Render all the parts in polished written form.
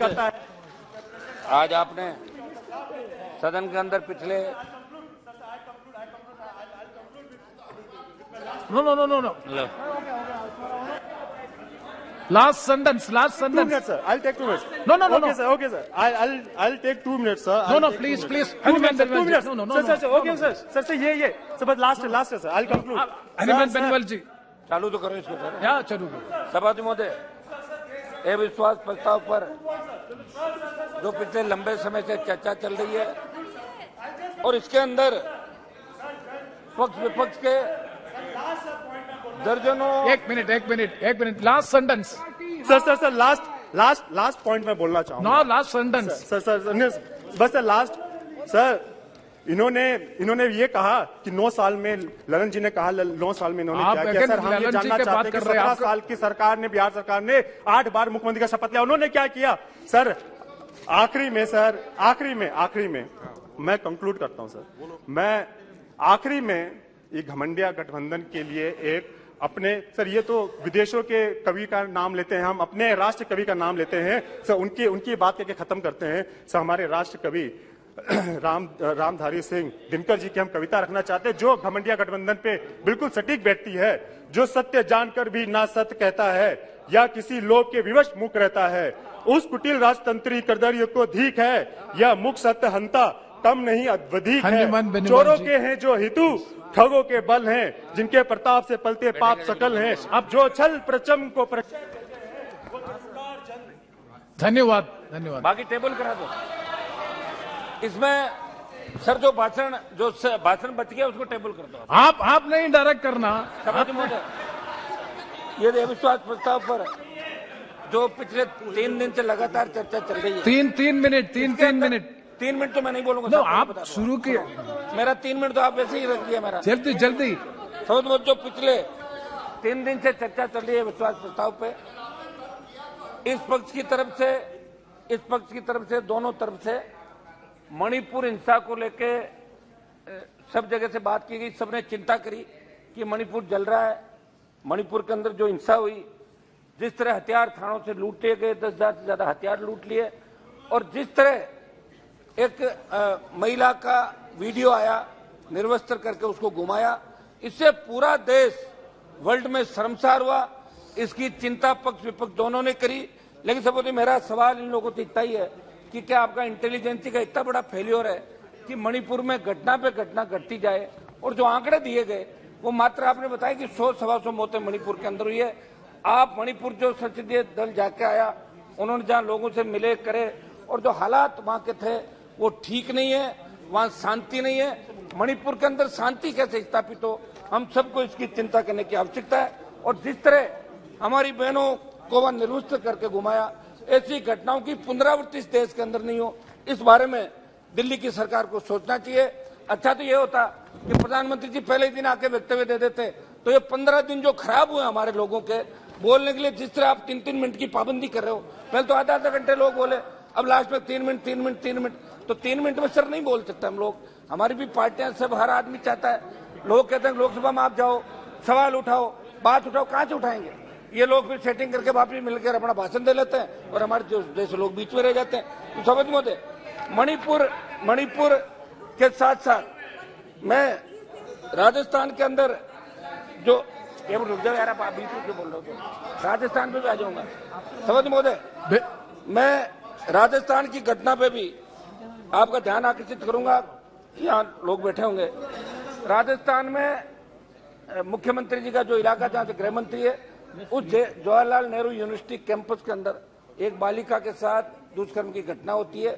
करता है। आज आपने सदन के अंदर पिछले No. Last sentence. 2 minutes, sir. I'll take 2 minutes. No. Okay, sir. I'll take 2 minutes, sir. No, please. 2 minutes. No. Sir. Okay, sir. Sir, ये. Sir, but last, sir. I'll conclude. Haniman Benwal ji. चालू तो करो इसको sir. Yeah, चलो। सभापति महोदय, अविश्वास प्रस्ताव पर जो पिछले लंबे समय से चर्चा चल रही है और इसके अंदर पक्ष विपक्ष के दर्जनों। एक minute. Last sentence. Sir. Last point मैं बोलना चाहूँगा। No, last sentence. सर, बस लास्ट सर, इन्होंने ये कहा कि 9 साल में ललन जी ने कहा 9 साल में इन्होंने क्या किया। सर, हम ये जानना चाहते हैं कि 17 साल की सरकार ने, बिहार सरकार ने 8 बार मुख्यमंत्री का शपथ लिया, उन्होंने क्या किया। सर आखिरी में मैं कंक्लूड करता हूं। सर मैं आखिरी में ये घमंडिया गठबंधन के लिए एक अपने, सर ये तो विदेशों के कवि का नाम लेते हैं, हम अपने राष्ट्र कवि का नाम लेते हैं। सर उनकी बात करके खत्म करते हैं। सर हमारे राष्ट्र कवि रामधारी सिंह दिनकर जी की हम कविता रखना चाहते हैं, जो घमंडिया गठबंधन पे बिल्कुल सटीक बैठती है। जो सत्य जानकर भी ना सत्य कहता है या किसी लोभ के विवश मुख रहता है, उस कुटिल राजतंत्री करदर्य को धीक है, या मुख सत्य हंता कम नहीं अधिक है। चोरों के हैं जो हितु, ठगों के बल हैं, जिनके प्रताप से पलते पाप सकल हैं। अब जो छल प्रचम को धन्यवाद। बाकी टेबल करा दो। इसमें सर जो भाषण बच गया उसको टेबल कर दो। आप नहीं डायरेक्ट करना। सभापति महोदय, ये अविश्वास प्रस्ताव पर जो पिछले 3 दिन से लगातार चर्चा चल रही है। 3 मिनट। 3 मिनट तो मैं नहीं बोलूंगा। No, आप शुरू किए। मेरा 3 मिनट तो आप वैसे ही रख दिया मेरा। जल्दी। जो पिछले 3 दिन से चर्चा चल रही है विश्वास प्रस्ताव पे, इस पक्ष की तरफ से दोनों तरफ से मणिपुर हिंसा को लेके सब जगह से बात की गई। सबने चिंता करी कि मणिपुर जल रहा है। मणिपुर के अंदर जो हिंसा हुई, जिस तरह हथियार थानों से लूटे गए, 10,000 से ज्यादा हथियार लूट लिए, और जिस तरह एक महिला का वीडियो आया निर्वस्त्र करके उसको घुमाया, इससे पूरा देश वर्ल्ड में शर्मसार हुआ। इसकी चिंता पक्ष विपक्ष दोनों ने करी। लेकिन सबसे मेरा सवाल इन लोगों से इतना ही है कि क्या आपका इंटेलिजेंसी का इतना बड़ा फेल्योर है कि मणिपुर में घटना पे घटना घटती जाए, और जो आंकड़े दिए गए वो मात्र आपने बताया कि 100-125 मौतें मणिपुर के अंदर हुई है। आप मणिपुर जो संसदीय दल जाके आया, उन्होंने जहां लोगों से मिले करे, और जो हालात वहां के थे वो ठीक नहीं है, वहां शांति नहीं है। मणिपुर के अंदर शांति कैसे स्थापित हो, हम सबको इसकी चिंता करने की आवश्यकता है। और जिस तरह हमारी बहनों को वह निर्वस्त्र करके घुमाया, ऐसी घटनाओं की पुनरावृत्ति इस देश के अंदर नहीं हो, इस बारे में दिल्ली की सरकार को सोचना चाहिए। अच्छा तो ये होता कि प्रधानमंत्री जी पहले ही दिन आके वक्तव्य दे देते, तो ये 15 दिन जो खराब हुए हमारे लोगों के बोलने के लिए, जिस तरह आप 3 मिनट की पाबंदी कर रहे हो। पहले तो आधा घंटे लोग बोले, अब लास्ट में 3 मिनट। तो 3 मिनट में सर नहीं बोल सकते हम लोग। हमारी भी पार्टियां, सब हर आदमी चाहता है। लोग कहते हैं लोकसभा में आप जाओ, सवाल उठाओ, बात उठाओ, कहां से उठाएंगे। ये लोग फिर सेटिंग करके वापस मिलकर अपना भाषण दे लेते हैं और हमारे जैसे लोग बीच में रह जाते हैं। तो समझ महोदय, मणिपुर के साथ साथ मैं राजस्थान के अंदर जो रुक जाओ यार, आप बीच में क्यों बोल रहे हो, तो राजस्थान पे भी आ जाऊंगा। समझ महोदय, मैं राजस्थान की घटना पे भी आपका ध्यान आकर्षित करूंगा। यहाँ लोग बैठे होंगे। राजस्थान में मुख्यमंत्री जी का जो इलाका जहाँ से गृह मंत्री है, उस जवाहरलाल नेहरू यूनिवर्सिटी कैंपस के अंदर एक बालिका के साथ दुष्कर्म की घटना होती है।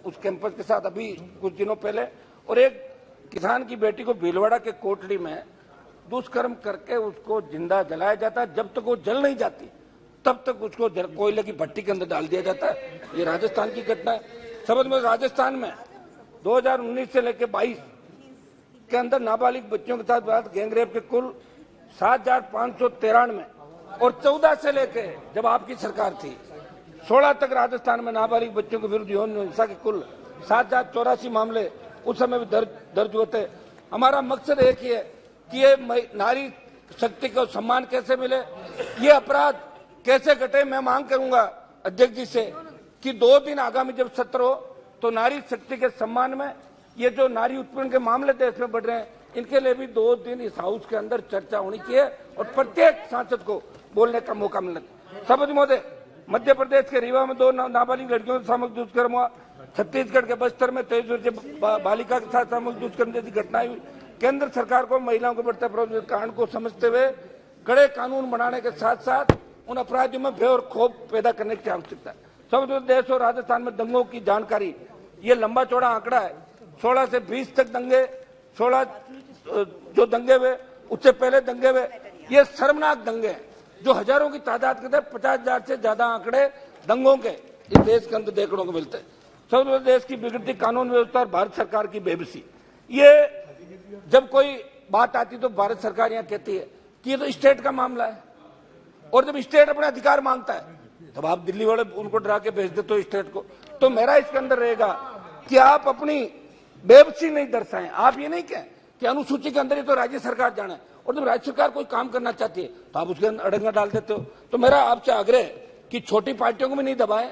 उस कैंपस के साथ अभी कुछ दिनों पहले, और एक किसान की बेटी को भीलवाड़ा के कोटड़ी में दुष्कर्म करके उसको जिंदा जलाया जाता है। जब तक वो जल नहीं जाती तब तक उसको कोयले की भट्टी के अंदर डाल दिया जाता है। ये राजस्थान की घटना है। समझ में, राजस्थान में 2019 से लेकर 22 के अंदर नाबालिग बच्चों के साथ गैंगरेप के कुल 7,593, और 14 से लेके जब आपकी सरकार थी 16 तक राजस्थान में नाबालिग बच्चों के विरुद्ध यौन हिंसा के कुल 7,084 मामले उस समय भी दर्ज हुए थे। हमारा मकसद एक ही है कि ये नारी शक्ति को सम्मान कैसे मिले, ये अपराध कैसे घटे। मैं मांग करूंगा अध्यक्ष जी से कि 2 दिन आगामी जब सत्र हो तो नारी शक्ति के सम्मान में ये जो नारी उत्पीड़न के मामले देश में बढ़ रहे हैं, इनके लिए भी 2 दिन इस हाउस के अंदर चर्चा होनी चाहिए और प्रत्येक सांसद को बोलने का मौका मिलना चाहिए। सभापति महोदय, मध्य प्रदेश के रीवा में 2 नाबालिग लड़कियों से सामूहिक दुष्कर्म हुआ। छत्तीसगढ़ के बस्तर में 23 वर्षीय बालिका के साथ सामूहिक दुष्कर्म जैसी घटनाएं हुई। केंद्र सरकार को महिलाओं के बढ़ते अपराध कांड को समझते हुए कड़े कानून बनाने के साथ साथ उन अपराधियों में भय और क्षोभ पैदा करने की आवश्यकता है। सब देश और राजस्थान में दंगों की जानकारी, ये लंबा चौड़ा आंकड़ा है। 16 से 20 तक दंगे, 16 जो दंगे हुए, उससे पहले दंगे हुए, ये शर्मनाक दंगे हैं जो हजारों की तादाद के थे। 50,000 से ज्यादा आंकड़े दंगों के इस देश के अंदर देखने को मिलते हैं। सब देश की बिगड़ती कानून व्यवस्था और भारत सरकार की बेबसी, ये जब कोई बात आती तो भारत सरकार यहाँ कहती है कि ये तो स्टेट का मामला है, और जब स्टेट अपना अधिकार मांगता है तब आप दिल्ली वाले उनको डरा के भेज देते हो स्टेट को। तो मेरा इसके अंदर रहेगा कि आप अपनी बेबसी नहीं दर्शाएं। आप ये नहीं कहें कि अनुसूची के अंदर ही तो राज्य सरकार जाना है, और जब राज्य सरकार कोई काम करना चाहती है तो आप उसके अंदर अड़ंगा डाल देते हो। तो मेरा आपसे आग्रह है कि छोटी पार्टियों को भी नहीं दबाएं,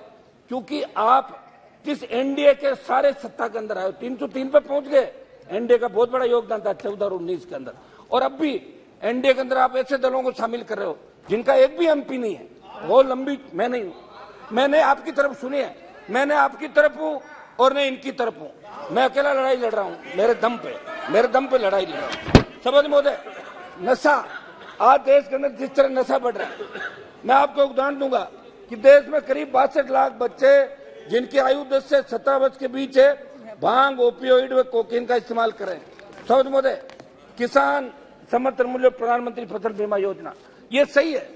क्योंकि आप जिस एनडीए के सारे सत्ता के अंदर आए 303 पे पहुंच गए। एनडीए का बहुत बड़ा योगदान था 14 और 19 के अंदर, और अब भी एनडीए के अंदर आप ऐसे दलों को शामिल कर रहे हो जिनका एक भी एमपी नहीं है। वो लंबी मैं नहीं हूं, मैंने आपकी तरफ सुनी है, मैंने आपकी तरफ हूं और मैं इनकी तरफ हूं। मैं अकेला लड़ाई लड़ रहा हूं, मेरे दम पे लड़ाई लड़ रहा हूं। सभापति महोदय, नशा आज देश के अंदर जिस तरह नशा बढ़ रहा है, मैं आपको उदाहरण दूंगा कि देश में करीब 62 लाख बच्चे जिनकी आयु 10 से 17 वर्ष के बीच है, भांग, ओपियोइड व कोकीन का इस्तेमाल करें। सभापति महोदय, किसान समर्थन मूल्य प्रधानमंत्री फसल बीमा योजना, ये सही है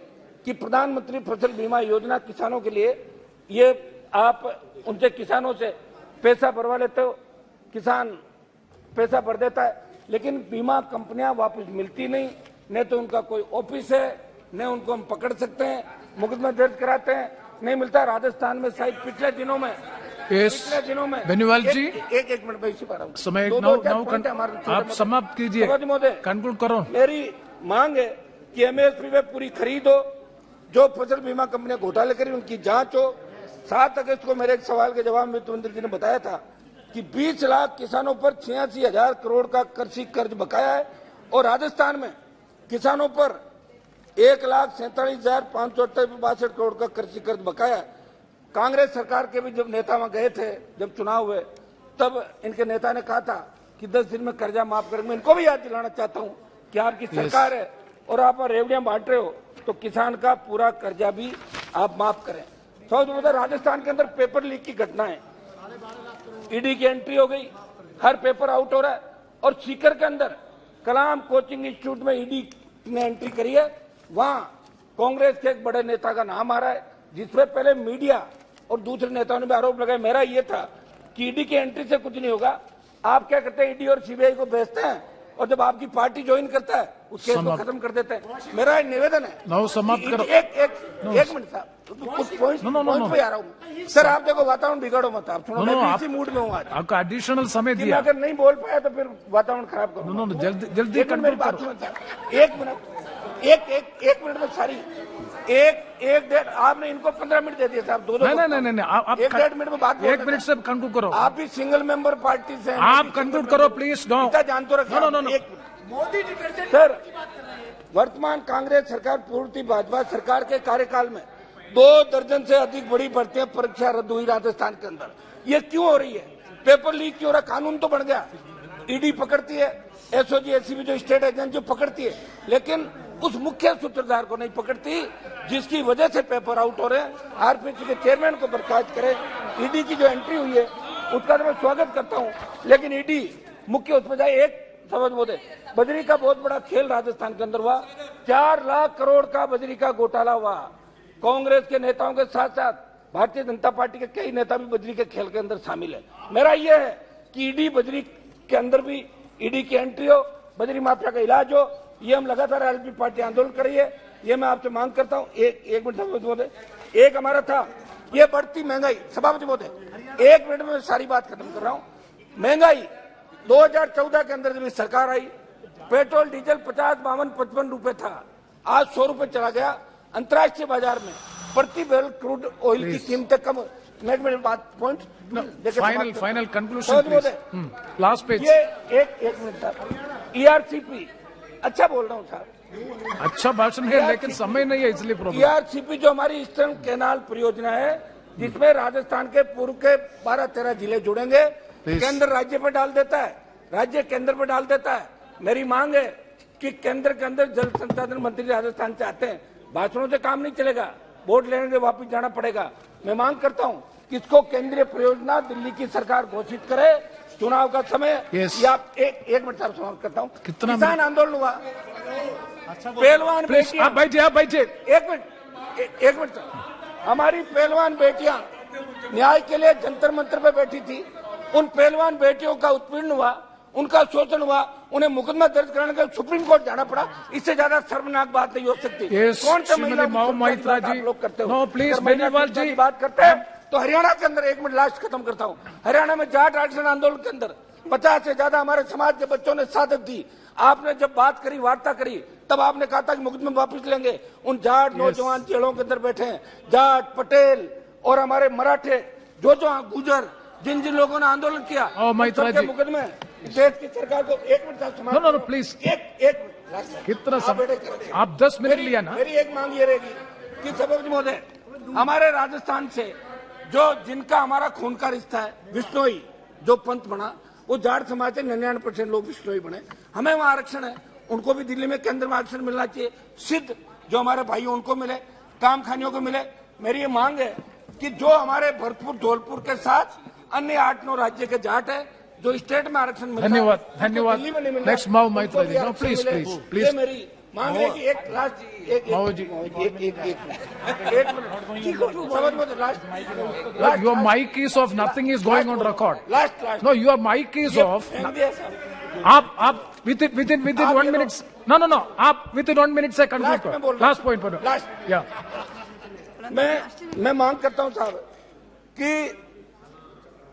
कि प्रधानमंत्री फसल बीमा योजना किसानों के लिए, ये आप उनसे किसानों से पैसा भरवा लेते हो, किसान पैसा भर देता है, लेकिन बीमा कंपनियां वापस मिलती नहीं, न तो उनका कोई ऑफिस है, न उनको हम पकड़ सकते हैं, मुकदमा दर्ज कराते हैं, नहीं मिलता। राजस्थान में शायद पिछले दिनों में बेनीवाल जी एक मिनट में इसी पर समय आप समाप्त कीजिए, कंक्लूड करो। मेरी मांग है कि एमएसपी में पूरी खरीद हो, जो फसल बीमा कंपनियां घोटाले करी उनकी जांच हो। 7 अगस्त को मेरे एक सवाल के जवाब में वित्त मंत्री जी ने बताया था कि 20 लाख किसानों पर 86,000 करोड़ का कृषि कर्ज बकाया है, और राजस्थान में किसानों पर 1,47,562 करोड़ का कृषि कर्ज बकाया है। कांग्रेस सरकार के भी जब नेता वहां गए थे, जब चुनाव हुए, तब इनके नेता ने कहा था कि 10 दिन में कर्जा माफ करेंगे। मैं इनको भी याद दिलाना चाहता हूं कि आपकी सरकार है और आप रेवड़ियां बांट रहे हो, तो किसान का पूरा कर्जा भी आप माफ करें। राजस्थान के अंदर पेपर लीक की घटना है, ईडी की एंट्री हो गई, हर पेपर आउट हो रहा है, और सीकर के अंदर कलाम कोचिंग इंस्टीट्यूट में ईडी ने एंट्री करी है, वहां कांग्रेस के एक बड़े नेता का नाम आ रहा है, जिसमें पहले मीडिया और दूसरे नेताओं ने भी आरोप लगाया। मेरा ये था कि ईडी की एंट्री से कुछ नहीं होगा। आप क्या करते हैं, ईडी और सीबीआई को भेजते हैं, और जब आपकी पार्टी ज्वाइन करता है उस केस को खत्म कर देते हैं। मेरा निवेदन है, समाप्त करो। एक मिनट साहब, कुछ पॉइंट पे आ रहा हूँ सर। आप देखो, वातावरण बिगाड़ो मत, आप सुनो, मैं इसी मूड में हूँ आज। आपका एडिशनल समय दिया, अगर नहीं बोल पाया तो फिर वातावरण खराब करो। जल्दी मेरी बात सुनो, एक मिनट में सारी एक डेढ़, आपने इनको 15 मिनट दे दिए साहब, दो नहीं, आप 1-1.5 मिनट में बात, 1 मिनट से कंक्लूड करो। आप भी सिंगल मेंबर पार्टी से, आप कंक्लूड करो प्लीज। जान तो रखिए। मोदी सर, वर्तमान कांग्रेस सरकार पूर्व भाजपा सरकार के कार्यकाल में 2 दर्जन से अधिक बड़ी भर्तियां परीक्षा रद्द हुई राजस्थान के अंदर। ये क्यों हो रही है? पेपर लीक क्यों हो रहा? कानून तो बन गया, ईडी पकड़ती है, एसओजी एसीबी जो स्टेट एजेंसी पकड़ती है, लेकिन उस मुख्य सूत्रधार को नहीं पकड़ती, जिसकी वजह से पेपर आउट हो रहे हैं। आरपीसी के चेयरमैन को बर्खास्त करें। ईडी की जो एंट्री हुई है उसका तो मैं स्वागत करता हूं, लेकिन ईडी मुख्य उसमें जाए। एक समझ बोले, बजरी का बहुत बड़ा खेल राजस्थान के अंदर हुआ, 4 लाख करोड़ का बजरी का घोटाला हुआ। कांग्रेस के नेताओं के साथ साथ भारतीय जनता पार्टी के कई नेता भी बजरी के खेल के अंदर शामिल है। मेरा यह है कि ईडी बजरी के अंदर भी ईडी की एंट्री हो, बजरी माफिया का इलाज हो। ये हम लगातार एलपी पार्टी आंदोलन कर रही है, ये मैं आपसे मांग करता हूं। एक मिनट सभापति महोदय, एक हमारा था ये बढ़ती महंगाई। सभापति महोदय, 1 मिनट में सारी बात खत्म कर रहा हूं। महंगाई 2014 के अंदर जब सरकार आई, पेट्रोल डीजल 50, 52, 55 रुपए था, आज 100 रुपए चला गया। अंतर्राष्ट्रीय बाजार में प्रति बैरल क्रूड ऑयल की कीमतें कम मेक मिनट बात point final conclusion last page. ये एक मिनट साहब, ईआरसीपी अच्छा बोल रहा हूँ साहब, अच्छा भाषण है लेकिन समय नहीं है इसलिए प्रॉब्लम। ईआरसीपी जो हमारी ईस्टर्न कैनाल परियोजना है जिसमें राजस्थान के पूर्व के 12-13 जिले जुड़ेंगे, केंद्र राज्य पे डाल देता है, राज्य केंद्र पे डाल देता है। मेरी मांग है कि केंद्र के अंदर जल संसाधन मंत्री राजस्थान से आते हैं, भाषणों से काम नहीं चलेगा, वोट लेने के वापिस जाना पड़ेगा। मैं मांग करता हूं कि इसको केंद्रीय परियोजना दिल्ली की सरकार घोषित करे, चुनाव का समय। या एक मिनट साहब समाप्त करता हूं। कितना किसान आंदोलन हुआ, पहलवान बेटियां, आप बैठिए। एक मिनट हमारी पहलवान बेटियां न्याय के लिए जंतर मंतर पे बैठी थी, उन पहलवान बेटियों का उत्पीड़न हुआ, उनका शोषण हुआ, उन्हें मुकदमा दर्ज कराने के सुप्रीम कोर्ट जाना पड़ा। इससे ज्यादा शर्मनाक बात नहीं हो सकती। कौन सा महिला लोग करते हो? प्लीज बेनीवाल जी बात करते हैं तो हरियाणा के अंदर, एक मिनट लास्ट खत्म करता हूँ, हरियाणा में जाट आरक्षण आंदोलन के अंदर 50 से ज्यादा हमारे समाज के बच्चों ने शहादत दी। आपने जब बात करी, वार्ता करी, तब आपने कहा था कि मुकदमे वापस लेंगे। उन जाट नौजवान जेलों के अंदर बैठे हैं, जाट, पटेल और हमारे मराठे, जो गुजर, जिन जिन लोगों ने आंदोलन किया, उनके मुकदमे देश की सरकार को। एक मिनट नो प्लीज, एक कितना आप 10 मिनट लिया ना। मेरी एक मांग ये रहेगी कि सभापति महोदय, हमारे राजस्थान से जो जिनका हमारा खून का रिश्ता है, बिश्नोई जो पंथ बना, वो जाट समाज से 99% लोग बिश्नोई बने, हमें वहां आरक्षण है, उनको भी दिल्ली में केंद्र में आरक्षण मिलना चाहिए। सिद्ध जो हमारे भाई उनको मिले, काम खानियों को मिले। मेरी ये मांग है कि जो हमारे भरतपुर, धौलपुर के साथ अन्य 8-9 राज्य के जाट है जो स्टेट में आरक्षण मिलता है, धन्यवाद। Next Mahua Moitra ji, no please मेरी मांग है कि एक last your mic is off, nothing is going on record. Last. No, your mic is off. आप within 1 minute. No. आप within 1 minute से conclude करो. Last point पर. Yeah. मैं मांग करता हूं साहब कि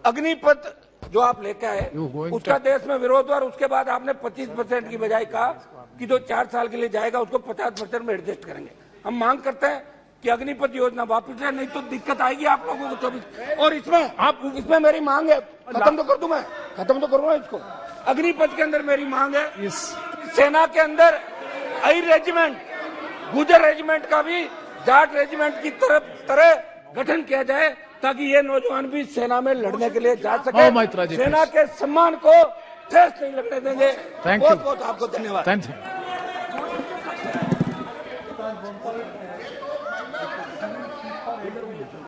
अग्निपथ जो आप लेके आए उसका देश में विरोध, और उसके बाद आपने 25% की बजाय कहा कि जो 4 साल के लिए जाएगा उसको 50% में एडजस्ट करेंगे। हम मांग करते हैं कि अग्निपथ योजना वापस ले, नहीं तो दिक्कत आएगी आप लोगों को 24। और इसमें मेरी मांग है, खत्म तो कर दूं, मैं खत्म तो करूंगा इसको। अग्निपथ के अंदर मेरी मांग है सेना के अंदर आई रेजिमेंट, गुजर रेजिमेंट का भी जाट रेजिमेंट की तरह गठन किया जाए, ताकि ये नौजवान भी सेना में लड़ने के लिए जा सके। सेना के सम्मान को ठेस नहीं लगने देंगे। बहुत बहुत आपको धन्यवाद।